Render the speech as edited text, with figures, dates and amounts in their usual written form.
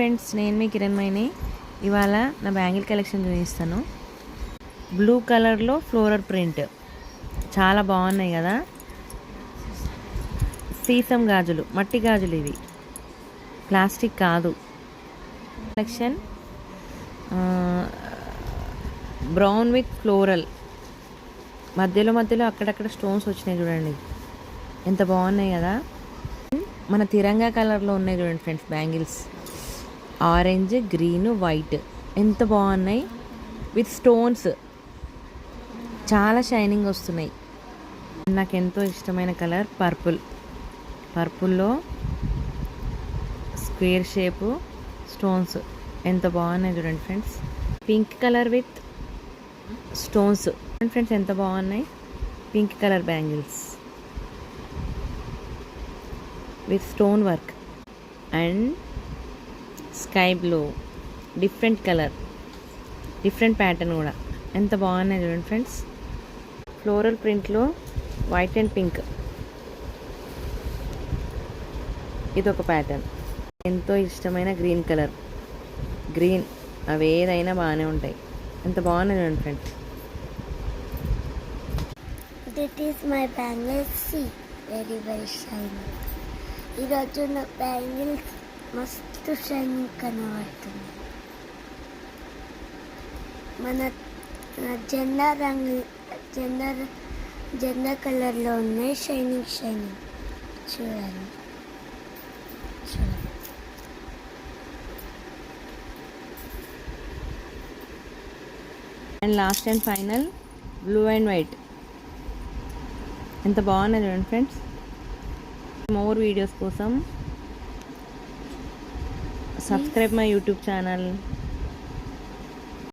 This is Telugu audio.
ఫ్రెండ్స్, నేను మీ కిరణ్మయిని. ఇవాళ నా బ్యాంగిల్ కలెక్షన్ చూపిస్తాను. బ్లూ కలర్లో ఫ్లోరల్ ప్రింట్ చాలా బాగున్నాయి కదా. సీసం గాజులు, మట్టి గాజులు, ఇవి ప్లాస్టిక్ కాదు. కలెక్షన్ బ్రౌన్ విత్ ఫ్లోరల్, మధ్యలో అక్కడక్కడ స్టోన్స్ వచ్చినాయి చూడండి, ఎంత బాగున్నాయి కదా. మన తిరంగా కలర్లో ఉన్నాయి చూడండి friends bangles, orange, green, white, ఎంత బాగున్నాయి విత్ స్టోన్స్, చాలా షైనింగ్ వస్తున్నాయి. నాకు ఎంతో ఇష్టమైన కలర్ పర్పుల్లో స్క్వేర్ షేపు స్టోన్స్, ఎంత బాగున్నాయి చూడండి friends. Pink colour with stones friends, ఎంత బాగున్నాయి. Pink colour bangles with stone work and sky blue, different colour, different pattern కూడా, ఎంత బాగున్నాయి చూడండి ఫ్రెండ్స్. ఫ్లోరల్ ప్రింట్లో వైట్ అండ్ పింక్, ఇదొక ప్యాటర్న్. ఎంతో ఇష్టమైన గ్రీన్ కలర్, గ్రీన్ అవి ఏదైనా బాగానే ఉంటాయి, ఎంత బాగున్నాయి చూడండి friends. That is my bangles. See, very shiny. ఈరోజు నా బ్యాంగిల్స్ మస్తు షైనింగ్ కనబడుతుంది. మన జెండా రంగు, జెండా కలర్లో ఉన్నాయి, షైనింగ్ చూడండి. And last and final blue and white, ఎంత బాగున్నాయి చూడండి ఫ్రెండ్స్. మోర్ వీడియోస్ కోసం సబ్స్క్రైబ్ మై యూట్యూబ్ ఛానల్.